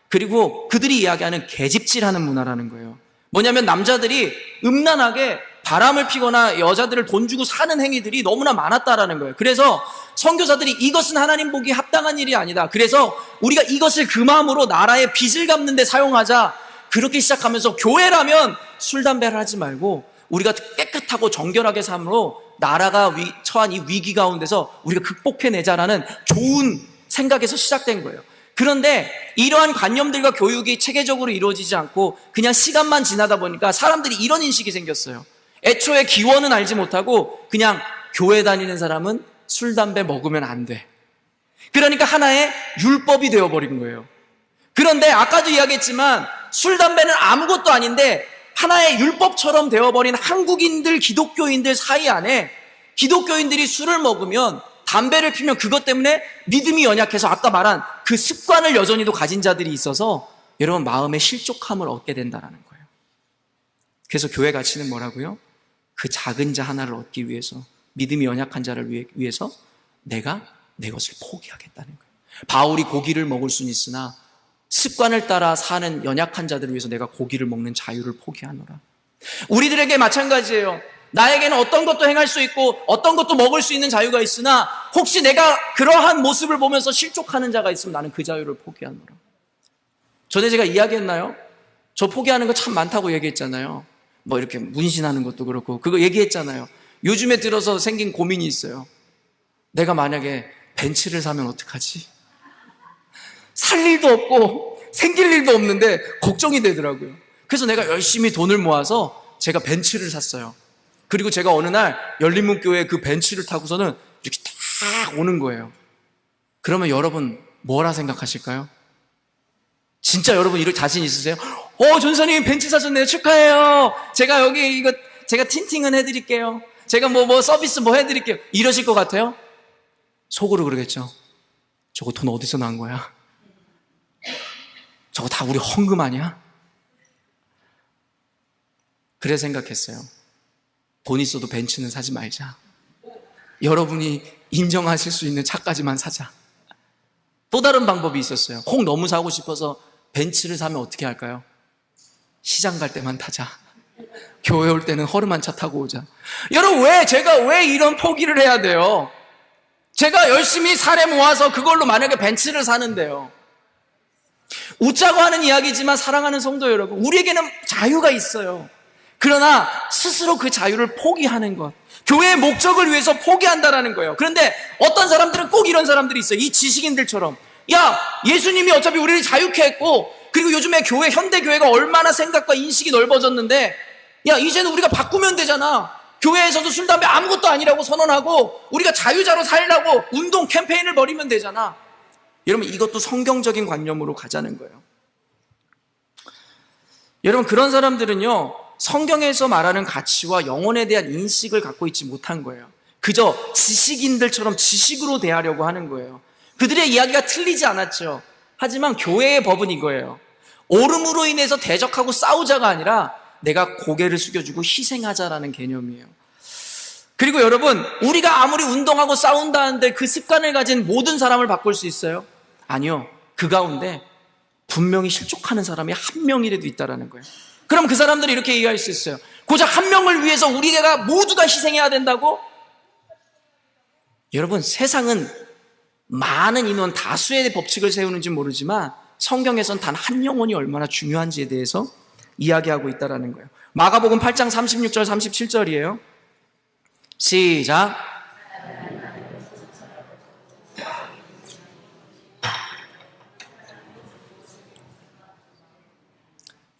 그리고 그들이 이야기하는 계집질하는 문화라는 거예요. 뭐냐면 남자들이 음란하게 바람을 피거나 여자들을 돈 주고 사는 행위들이 너무나 많았다라는 거예요. 그래서 선교사들이 이것은 하나님 보기 합당한 일이 아니다. 그래서 우리가 이것을 그 마음으로 나라의 빚을 갚는 데 사용하자. 그렇게 시작하면서 교회라면 술, 담배를 하지 말고 우리가 깨끗하고 정결하게 삶으로 나라가 처한 이 위기 가운데서 우리가 극복해내자라는 좋은 생각에서 시작된 거예요. 그런데 이러한 관념들과 교육이 체계적으로 이루어지지 않고 그냥 시간만 지나다 보니까 사람들이 이런 인식이 생겼어요. 애초에 기원은 알지 못하고 그냥 교회 다니는 사람은 술, 담배 먹으면 안 돼. 그러니까 하나의 율법이 되어버린 거예요. 그런데 아까도 이야기했지만 술, 담배는 아무것도 아닌데 하나의 율법처럼 되어버린 한국인들, 기독교인들 사이 안에 기독교인들이 술을 먹으면, 담배를 피면 그것 때문에 믿음이 연약해서 아까 말한 그 습관을 여전히도 가진 자들이 있어서 여러분 마음의 실족함을 얻게 된다는 거예요. 그래서 교회 가치는 뭐라고요? 그 작은 자 하나를 얻기 위해서, 믿음이 연약한 자를 위해서 내가 내 것을 포기하겠다는 거예요. 바울이 고기를 먹을 수는 있으나 습관을 따라 사는 연약한 자들을 위해서 내가 고기를 먹는 자유를 포기하노라. 우리들에게 마찬가지예요. 나에게는 어떤 것도 행할 수 있고 어떤 것도 먹을 수 있는 자유가 있으나 혹시 내가 그러한 모습을 보면서 실족하는 자가 있으면 나는 그 자유를 포기하노라. 전에 제가 이야기했나요? 저 포기하는 거 참 많다고 얘기했잖아요. 뭐 이렇게 문신하는 것도 그렇고 그거 얘기했잖아요. 요즘에 들어서 생긴 고민이 있어요. 내가 만약에 벤츠를 사면 어떡하지? 살 일도 없고 생길 일도 없는데 걱정이 되더라고요. 그래서 내가 열심히 돈을 모아서 제가 벤츠를 샀어요. 그리고 제가 어느 날 열린문교회 그 벤츠를 타고서는 이렇게 딱 오는 거예요. 그러면 여러분 뭐라 생각하실까요? 진짜 여러분 이럴 자신 있으세요? 전사님 벤츠 사셨네요. 축하해요. 제가 여기 이거 제가 틴팅은 해드릴게요. 제가 뭐 서비스 뭐 해드릴게요. 이러실 것 같아요? 속으로 그러겠죠. 저거 돈 어디서 난 거야? 저거 다 우리 헌금 아니야? 그래 생각했어요. 돈 있어도 벤츠는 사지 말자. 여러분이 인정하실 수 있는 차까지만 사자. 또 다른 방법이 있었어요. 혹 너무 사고 싶어서 벤츠를 사면 어떻게 할까요? 시장 갈 때만 타자. 교회 올 때는 허름한 차 타고 오자. 여러분 제가 왜 이런 포기를 해야 돼요? 제가 열심히 사례 모아서 그걸로 만약에 벤츠를 사는데요. 웃자고 하는 이야기지만 사랑하는 성도 여러분, 우리에게는 자유가 있어요. 그러나 스스로 그 자유를 포기하는 것, 교회의 목적을 위해서 포기한다라는 거예요. 그런데 어떤 사람들은 꼭 이런 사람들이 있어요. 이 지식인들처럼. 야, 예수님이 어차피 우리를 자유케 했고, 그리고 요즘에 현대교회가 얼마나 생각과 인식이 넓어졌는데, 야, 이제는 우리가 바꾸면 되잖아. 교회에서도 술, 담배 아무것도 아니라고 선언하고 우리가 자유자로 살려고 운동 캠페인을 벌이면 되잖아. 여러분 이것도 성경적인 관념으로 가자는 거예요. 여러분 그런 사람들은요, 성경에서 말하는 가치와 영혼에 대한 인식을 갖고 있지 못한 거예요. 그저 지식인들처럼 지식으로 대하려고 하는 거예요. 그들의 이야기가 틀리지 않았죠. 하지만 교회의 법은 이거예요. 옳음으로 인해서 대적하고 싸우자가 아니라 내가 고개를 숙여주고 희생하자라는 개념이에요. 그리고 여러분, 우리가 아무리 운동하고 싸운다는데 그 습관을 가진 모든 사람을 바꿀 수 있어요? 아니요. 그 가운데 분명히 실족하는 사람이 한 명이라도 있다는 거예요. 그럼 그 사람들이 이렇게 얘기할 수 있어요. 고작 한 명을 위해서 우리가 모두가 희생해야 된다고? 여러분, 세상은 많은 인원, 다수의 법칙을 세우는지 모르지만 성경에선 단 한 영혼이 얼마나 중요한지에 대해서 이야기하고 있다는 거예요. 마가복음 8장 36절 37절이에요. 시작.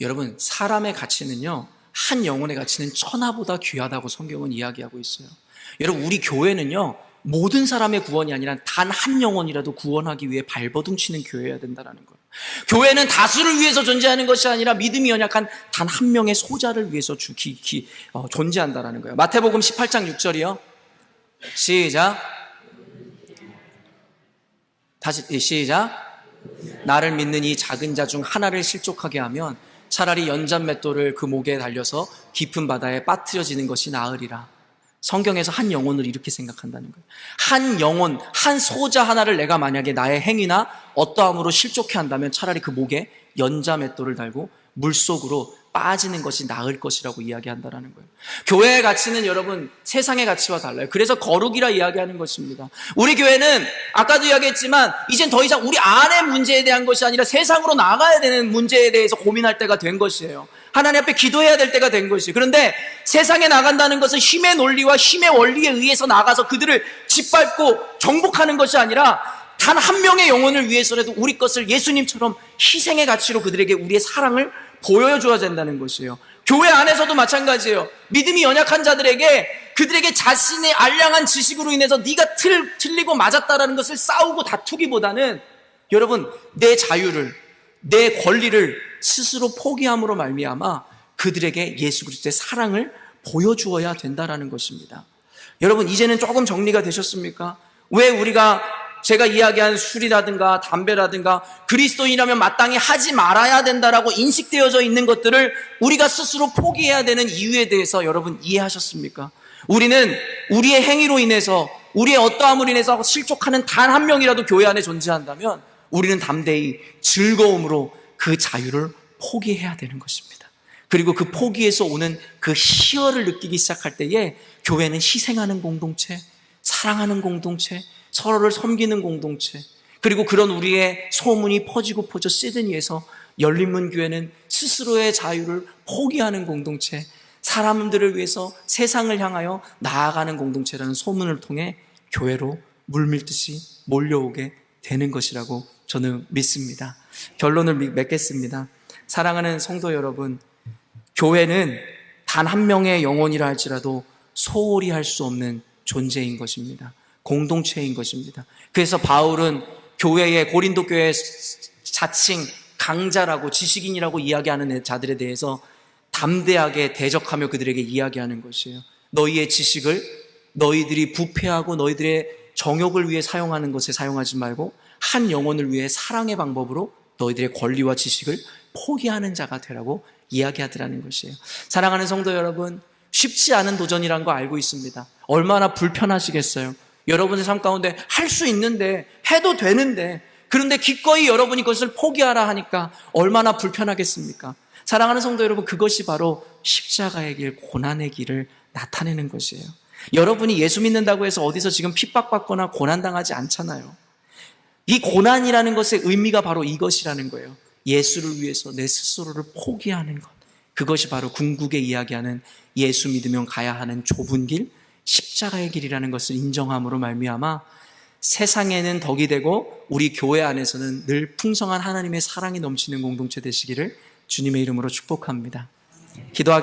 여러분, 사람의 가치는요, 한 영혼의 가치는 천하보다 귀하다고 성경은 이야기하고 있어요. 여러분, 우리 교회는요, 모든 사람의 구원이 아니라 단 한 영혼이라도 구원하기 위해 발버둥 치는 교회여야 된다는 거예요. 교회는 다수를 위해서 존재하는 것이 아니라 믿음이 연약한 단 한 명의 소자를 위해서 존재한다는 거예요. 마태복음 18장 6절이요. 시작. 다시 시작. 나를 믿는 이 작은 자 중 하나를 실족하게 하면 차라리 연잔 맷돌을 그 목에 달려서 깊은 바다에 빠뜨려지는 것이 나으리라. 성경에서 한 영혼을 이렇게 생각한다는 거예요. 한 영혼, 한 소자 하나를 내가 만약에 나의 행위나 어떠함으로 실족해 한다면 차라리 그 목에 연자 맷돌을 달고 물속으로 빠지는 것이 나을 것이라고 이야기한다는 거예요. 교회의 가치는 여러분 세상의 가치와 달라요. 그래서 거룩이라 이야기하는 것입니다. 우리 교회는 아까도 이야기했지만 이젠 더 이상 우리 안의 문제에 대한 것이 아니라 세상으로 나가야 되는 문제에 대해서 고민할 때가 된 것이에요. 하나님 앞에 기도해야 될 때가 된 것이에요. 그런데 세상에 나간다는 것은 힘의 논리와 힘의 원리에 의해서 나가서 그들을 짓밟고 정복하는 것이 아니라 단 한 명의 영혼을 위해서라도 우리 것을 예수님처럼 희생의 가치로 그들에게 우리의 사랑을 보여줘야 된다는 것이에요. 교회 안에서도 마찬가지예요. 믿음이 연약한 자들에게 그들에게 자신의 알량한 지식으로 인해서 네가 틀리고 맞았다라는 것을 싸우고 다투기보다는 여러분 내 자유를, 내 권리를 스스로 포기함으로 말미암아 그들에게 예수 그리스도의 사랑을 보여주어야 된다라는 것입니다. 여러분 이제는 조금 정리가 되셨습니까? 왜 우리가 제가 이야기한 술이라든가 담배라든가 그리스도인이라면 마땅히 하지 말아야 된다라고 인식되어져 있는 것들을 우리가 스스로 포기해야 되는 이유에 대해서 여러분 이해하셨습니까? 우리는 우리의 행위로 인해서 우리의 어떠함으로 인해서 실족하는 단 한 명이라도 교회 안에 존재한다면 우리는 담대히 즐거움으로 그 자유를 포기해야 되는 것입니다. 그리고 그 포기에서 오는 그 희열을 느끼기 시작할 때에 교회는 희생하는 공동체, 사랑하는 공동체, 서로를 섬기는 공동체, 그리고 그런 우리의 소문이 퍼지고 퍼져 시드니에서 열린문 교회는 스스로의 자유를 포기하는 공동체, 사람들을 위해서 세상을 향하여 나아가는 공동체라는 소문을 통해 교회로 물밀듯이 몰려오게 되는 것이라고 저는 믿습니다. 결론을 맺겠습니다. 사랑하는 성도 여러분, 교회는 단 한 명의 영혼이라 할지라도 소홀히 할 수 없는 존재인 것입니다. 공동체인 것입니다. 그래서 바울은 교회의 고린도 교회 자칭 강자라고 지식인이라고 이야기하는 자들에 대해서 담대하게 대적하며 그들에게 이야기하는 것이에요. 너희의 지식을 너희들이 부패하고 너희들의 정욕을 위해 사용하는 것에 사용하지 말고 한 영혼을 위해 사랑의 방법으로 너희들의 권리와 지식을 포기하는 자가 되라고 이야기하더라는 것이에요. 사랑하는 성도 여러분, 쉽지 않은 도전이란 거 알고 있습니다. 얼마나 불편하시겠어요. 여러분의 삶 가운데 할 수 있는데, 해도 되는데, 그런데 기꺼이 여러분이 그것을 포기하라 하니까 얼마나 불편하겠습니까? 사랑하는 성도 여러분, 그것이 바로 십자가의 길, 고난의 길을 나타내는 것이에요. 여러분이 예수 믿는다고 해서 어디서 지금 핍박받거나 고난당하지 않잖아요. 이 고난이라는 것의 의미가 바로 이것이라는 거예요. 예수를 위해서 내 스스로를 포기하는 것. 그것이 바로 궁극에 이야기하는 예수 믿으면 가야 하는 좁은 길, 십자가의 길이라는 것을 인정함으로 말미암아 세상에는 덕이 되고 우리 교회 안에서는 늘 풍성한 하나님의 사랑이 넘치는 공동체 되시기를 주님의 이름으로 축복합니다. 기도하겠습니다.